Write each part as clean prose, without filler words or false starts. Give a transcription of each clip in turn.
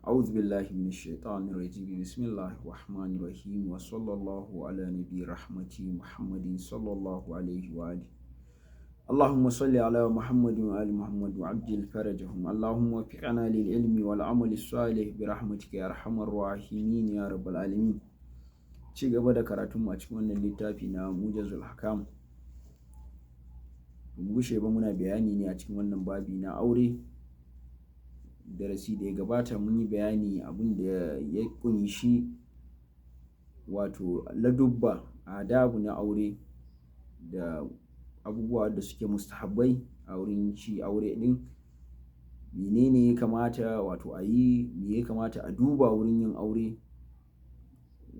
أعوذ بالله من الشيطان الرجيم بسم الله الرحمن الرحيم وصلى الله على نبي رحمة محمد صلى الله عليه وآله اللهم صل على محمد وآل محمد وعجل فرجهم اللهم وفقنا للعلم والعمل الصالح برحمتك يا أرحم الراحمين يا رب العالمين. ci gaba da karatun a cikin wannan littafi na Mujazul Ahkam, gushe ba muna bayani ne a cikin wannan babi na aure. Darasi da ya gabata mun yi bayani abin da ya kunshi wato ladubba adabu na aure da abubuwa da suke mustahabbai a wurin shi aure din, menene ya kamata wato a yi, me ya kamata a duba wurin yin aure,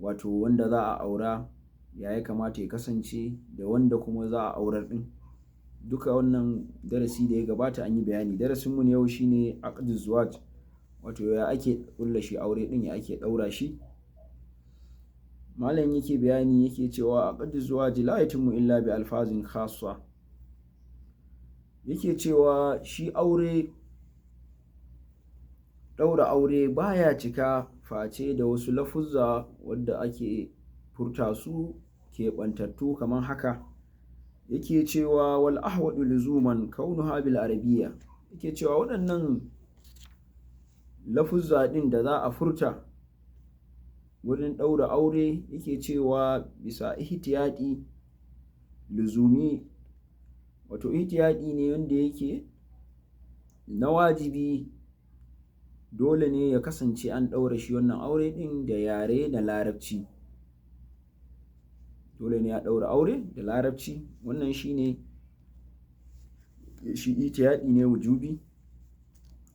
wato wanda za a aura ya kamata ya kasance da wanda kuma za a aurar din. Duka wannan darasi da ya gabata an yi bayani. Darasinmu na yau shine aqduz zuwaj, wato ya ake kulla shi aure din, ya ake daura shi. Malam yake bayani yake cewa aqduz zuwaj la yatimmu illa bi alfazin khassa, yake cewa shi aure, daura aure baya cika face da wasu lafuzza wadda ake furta su keɓantattu kamar haka. Yake cewa wal ahwadu luzuman kaunuha bil arabiyya, yake cewa waɗannan lafuzza din da za a furta wurin ɗaura aure, yake cewa bisa ihtiyadi luzumi, wato ihtiyadi ne wanda yake na wajibi, dole ne ya kasance an ɗaura shi wannan aure din da yare da larabci. Dole ne a ɗaura aure da larabci, wannan shine shi ihtiyadi ne wujubi,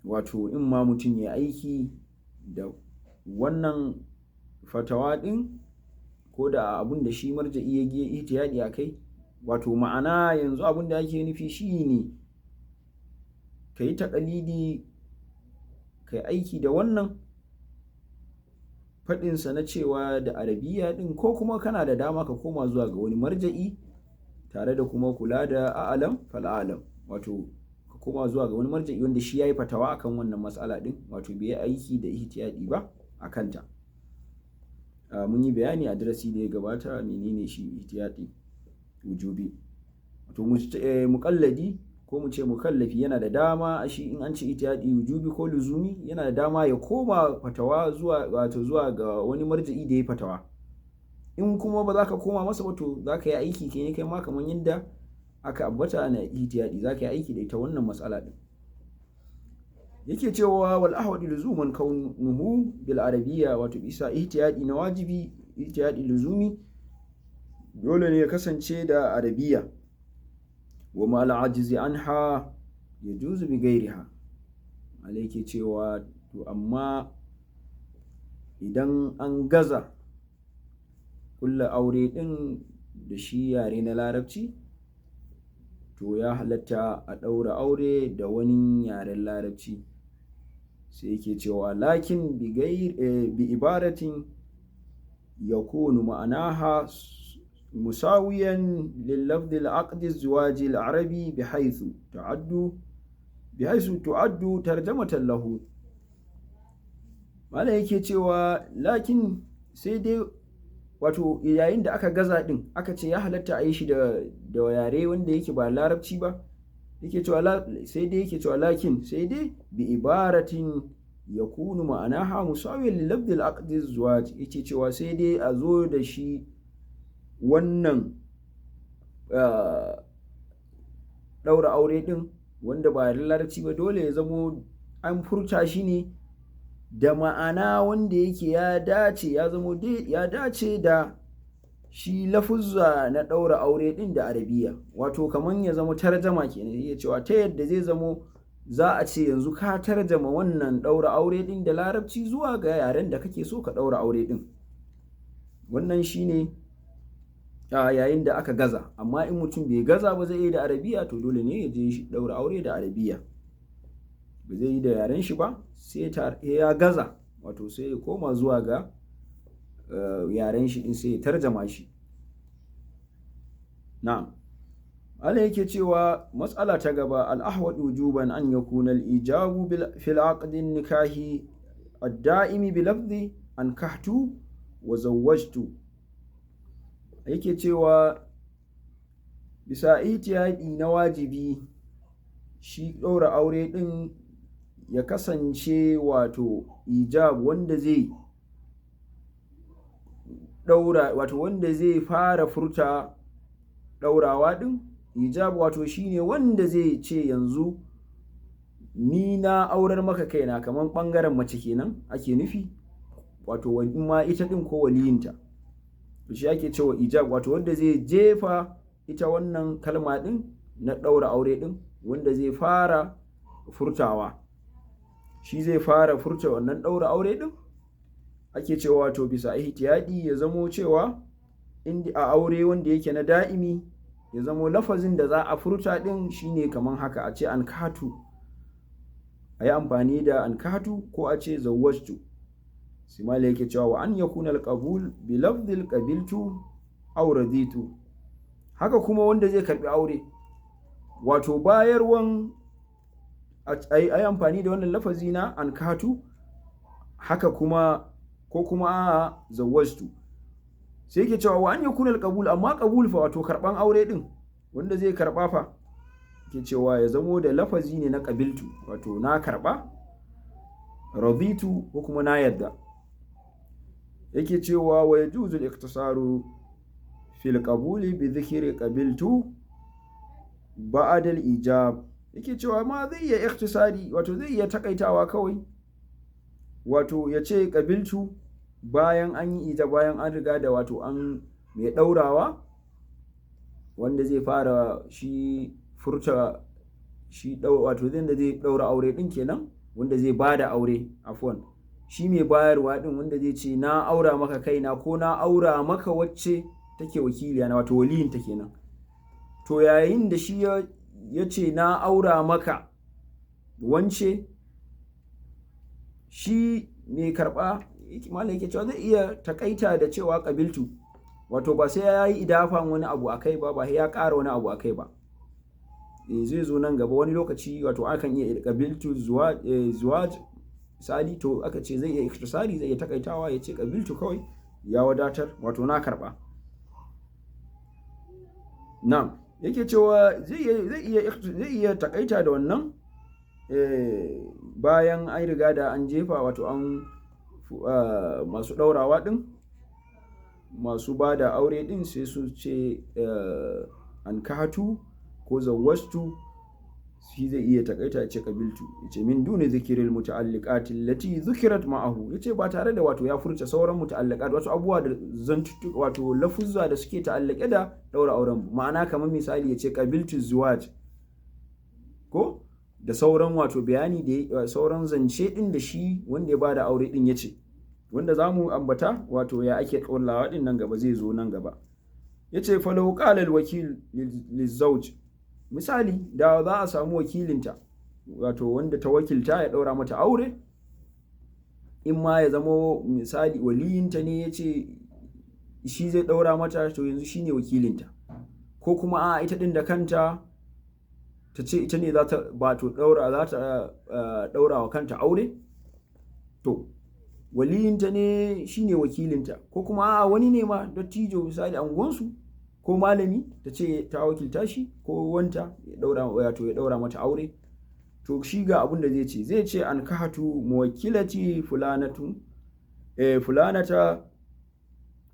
wato in ma mutum ya aiki da wannan fatawa din ko da abun da shi marja'i ya yi ihtiyadi a kai, wato ma'ana yanzu abun da ake nufi shine ka yi taƙalidi, ka yi aiki da wannan faɗinsa na cewa da arabiya din, ko kuma kana da dama ka koma zuwa ga wani marja'i tare da kuma kula da a'alam fal'alam, wato ka koma zuwa ga wani marja'i wanda shi ya yi fatawa akan wannan matsala din, wato bai yi aiki da ihtiyadi ba a kanta. Mun yi bayani a darasi da ya gabata menene shi ihtiyadi wujubi. Wato muƙalladi ko mu ce mukallafi yana da dama a shi in an ce ihtiyadi wujubi ko luzumi, yana da dama ya koma fatawa zuwa ga wani marja'i da ya fatawa. In kuma ba za ka koma masa ba, to za ka yi aiki kai ma kamar yadda aka ambata na ihtiyadi, za ka yi aiki da ita wannan matsala din. Yake cewa wal ahwadi luzuman kaunuhu bil arabiyya, wato bisa ihtiyadi na wajibi, ihtiyadi luzumi dole ne ya kasance da arabiyya. Wa ma al ajzi anha yajuzu bi ghairiha, yake cewa to amma idan an gaza kulla aure din da shi yare na larabci, to ya halatta a ɗaura aure da wani yaren larabci. Sai yake cewa lakin bi ibaratin yakunu ma'anaha musawiyan lil lafzi al aqd az-zawaj al arabi bihaythu tu'addu tarjamatan lahu. Malai yake cewa lakin sai dai, wato yayin da aka gaza din aka ce ya halatta a yi shi da yare wanda yake ba larabci ba, yake cewa sai dai, yake cewa lakin sai dai bi ibaratin yakunu ma'anaha musawiyan lil lafzi al aqd az-zawaj, yake cewa sai dai a zo da shi wannan daura aure din wanda ba da larabci ba, dole ya zamo an furta shi ne da ma'ana wanda yake ya dace da shi lafuzza na ɗaura aure ɗin da arabiya, wato kamar ya zama tarjama kenan. Ya cewa ta yadda zai zamo za a ce yanzu ka tarjama wannan ɗaura aure ɗin da larabci zuwa ga yaren da kake so ka ɗaura aure ɗin. Wannan shine yayin da aka gaza. Amma in mutum bai gaza ba, zai yi da arabiya, to dole ne ya je shi ɗaura aure da arabiya. Ba zai yi da yaren shi ba sai ya gaza, wato sai ya koma zuwa ga yaren shi din sai ya tarjama shi. Na'am. Allah yake cewa matsala ta gaba, al ahwad wujuban an yakuna al ijabu fil aqd an nikahi ad-da'imi bi lafzi ankahtu wa zawwajtu. Yake cewa bisa ihtiyadi na wajibi shi ɗaura aure ɗin ya kasance wato ijab wanda zai ɗaura, wato wanda zai fara furta ɗaurawa ɗin. Ijab wato shine wanda zai ce yanzu ni na aurar maka kaina, kamar ɓangaren mace kenan ake nufi, wato ma ita ɗin ko waliyinta. To shi ake cewa ijab, wato wanda zai jefa ita wannan kalma ɗin na ɗaura aure ɗin, wanda zai fara furtawa, shi zai fara furta wannan ɗaura aure ɗin. Ake cewa wato bisa ihtiyadi ya zamo cewa inda a aure wanda yake na da'imi ya zamo lafazin da za a furta ɗin shine kamar haka, a ce ankahtu, a yi amfani da ankahtu ko a ce zawwajtu. Simali yake cewa wa an yakuna alqabul bi lafdhil qabiltu aw raditu. Haka kuma wanda zai karbi aure, wato bayarwan a yi amfani da wannan lafazi na ankahtu, haka kuma ko kuma a zawwajtu. Sai yake cewa wa an yakuna alqabul, amma qabul fa wato karban aure din, wanda zai karba fa yake cewa ya zamo da lafazi ne na qabiltu, wato na karba, raditu ko kuma na yadda. Yake cewa wa yajuzu al-iqtisaru fil qabuli bi dhikri qabiltu ba'da al-ijab. Yake cewa ma zai iya ikhtisari, wato zai iya takaitawa kawai, wato ya ce qabiltu bayan an yi ita, bayan an riga da wato an mai ɗaurawa wanda zai fara shi furta shi wato zai da zai ɗaura aure ɗin kenan, wanda zai bada aure, afwan, shi mai bayarwa ɗin wanda zai ce na aura maka kaina ko na aura maka wacce take wakiliya na, wato waliyinta kenan. To yayin da shi ya ce na aura maka wance, shi mai karɓa malam yake cewa zai iya takaita da cewa qabiltu, wato ba sai ya yi idafan wani abu akai ba, ba sai ya ƙara wani abu akai ba. Zai zo nan gaba wani lokaci, wato akan iya qabiltu zuwaj misali, to aka ce zai iya ikhtisari, zai iya takaitawa ya ce qabiltu kawai ya wadatar, wato na karba. Na'am, yake cewa zai iya takaita da wannan bayan an riga da an jefa, wato an masu ɗaurawa ɗin, masu ba da aure ɗin sai su ce ankahtu ko zawwajtu, shi zai iya takaita ya ce qabiltu, ya ce min duni zikril muta'alliqati allati dhukirat ma'ahu, ya ce ba tare da wato ya furta sauran muta'alliqat, wato abubuwa da zantuttu, wato lafuzza da suke ta'allake da ɗaura auren. Ma'ana kamar misali ya ce qabiltu zuwaj ko da sauran wato bayani da sauran zance ɗin da shi wanda ya bada aure ɗin ya ce, wanda za mu ambata wato ya ake ƙaulawa ɗin nan gaba, zai zo nan gaba. Ya ce falau qala al-wakil lizawj, misali da za a samu wakilinta, wato wanda ta wakilta ya ɗaura mata aure, in ma ya zamo misali waliyinta ne ya ce shi zai ɗaura mata, to yanzu shi ne wakilinta, ko kuma a ita ɗin da kanta ta ce ita ne za ta ɗaura wa kanta aure, to waliyinta ne shi ne wakilinta, ko kuma a wani ne ma dattijo misali anguwansu ko malami ta ce ta wakilta shi ko wanta ya ɗaura mata aure. To shi ga abin da zai ce ankahtu muwakkilati fulanata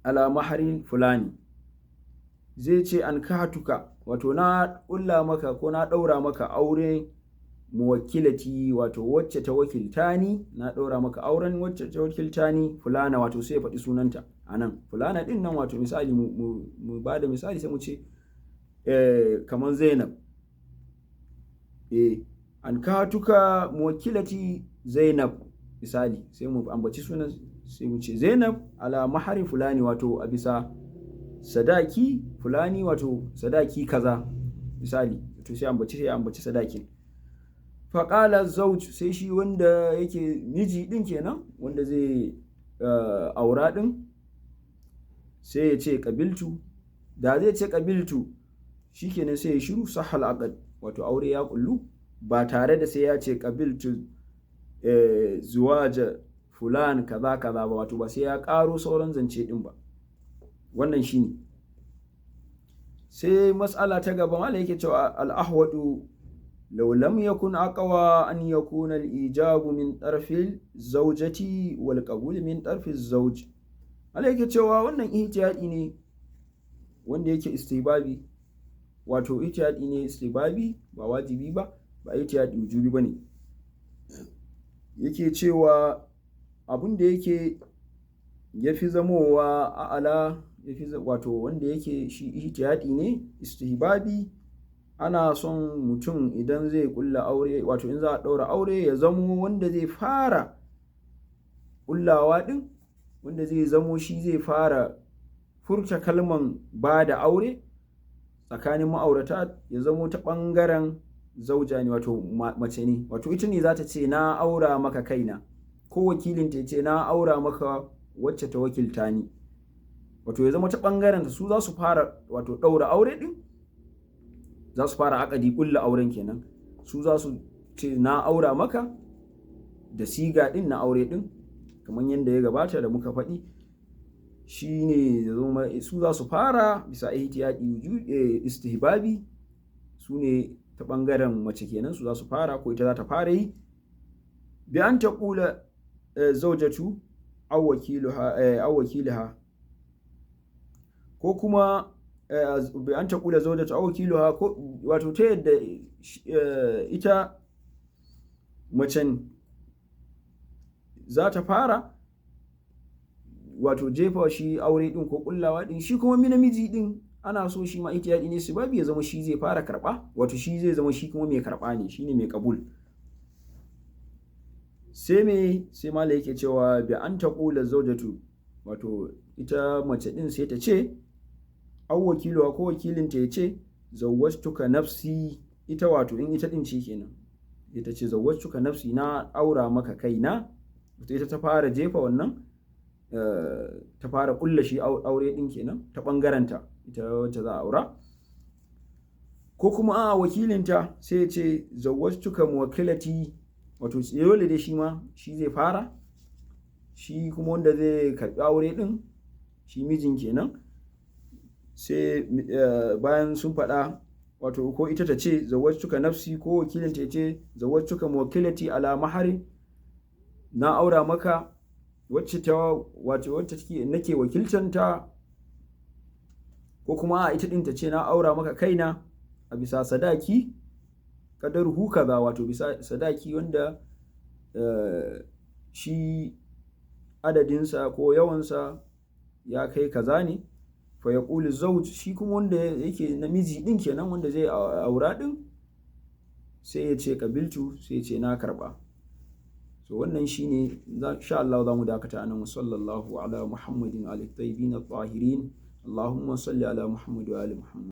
ala maharin fulani. Zai ce ankahtuka, wato na ƙulla maka ko na ɗaura maka aure muwakkilati, wato wacce ta wakilta ni, na ɗaura maka auren wacce ta wakilta ni fulana, wato sai ya faɗi sunanta a nan fulana ɗin nan, wato misali mu ba da misali sai mu ce kamar Zainab, ankahtuka muwakkilati Zainab misali, sai mu ambaci sunan, sai mu ce Zainab ala mahari fulani, wato a bisa sadaki fulani, wato sadaki kaza misali, to sai ambaci sadakin. Faƙala zauj, sai shi wanda yake miji ɗin kenan, wanda zai aura ɗin, sai ya ce qabiltu. Da zai ce qabiltu shi kenan sai ya shiru, sahal aqd, wato aure ya kullu, ba tare da sai ya ce qabiltu zuwaja fulan kaza kaza ba, wato ba sai ya ƙaro sauran zance ɗin ba. Wannan shi ne. Sai mas'ala ta gaba mala yake cewa al'ahwadu law lam yakun aqwa an yakuna al-ijabu min tarfil zawjati wal qabul min tarfil zawj. Mala yake cewa wannan ihtiyadi ne wanda yake istihbabi, wato ihtiyadi ne istihbabi ba wajibi ba, ba ihtiyadi wujubi bane. Yake cewa abin da yake yafi zamowa a'ala, wato wanda yake shi ihtiyadi ne istihbabi, ana son mutum idan zai kulla aure, wato in za a ɗaura aure ya zamo wanda zai fara kullawa din, wanda zai zamo shi zai fara furta kalman ba da aure tsakanin ma'aurata, ya zamo ta ɓangaren zauja ne, wato mace ne, wato ita ne za ta ce na aura maka kaina, ko wakilinta ya ce na aura maka wacce ta wakilta ni, wato ya zama ta ɓangaren su za su fara wato ɗaura aure ɗin, za su fara akadi ƙulla auren kenan, su za su ce na aura maka da siga ɗin na aure ɗin, kamar yadda ya gabata da muka faɗi, shi ne su za su fara bisa ihtiyadi istihbabi, su ne ta ɓangaren mace kenan, su za su fara ko ita za ta fara yi. Bi an ta ƙula zaujatu aw wakilaha, ko kuma bi an ta ƙula zaujatu aw wakilaha, wato ta yadda ita macen za ta fara wato jefa shi aure din ko kullawa din, shi kuma namiji din ana so shi ma ihtiyadi ne sibabi ya zama shi zai fara karba, wato shi zai zama shi kuma mai karba ne, shine mai kabul. sai mala yake cewa bi an taqula zawjatu, wato ita mace din sai ta ce aw wakiluha, ko wakilinta ya ce zawwajtuka nafsi, ita wato in ita din ce kenan, ita ce zawwajtuka nafsi, na aura maka kaina, wato ita ta fara jefa wannan, ta fara kulla shi aure din kenan ta bangaranta ita wacce za a aura. Ko kuma a wakilinta sai ya ce zawwajtuka muwakkilati, wato dole dai shi ma shi zai fara, shi kuma wanda zai karbi aure din shi mijin kenan, sai bayan sun faɗa, wato ko ita ta ce zawwajtuka nafsi, ko wakilinta ya ce zawwajtuka muwakkilati ala mahari, na aura maka wacce take nake wakiltanta, ko kuma a ita din ta ce na aura maka kaina a bisa sadaki kadaruhu kaza, wato bisa sadaki wanda shi adadinsa ko yawansa ya kai kaza ne. Fa yaqulu zawj, shi kuma wanda yake namiji din kenan wanda zai aura din, sai ya ce qabiltu, sai ya ce na karba. So wannan shine insha Allah za mu dakata anan. Sallallahu ala Muhammadin wa alihi tayyibin at-tahirin. Allahumma salli ala Muhammad wa ali Muhammad.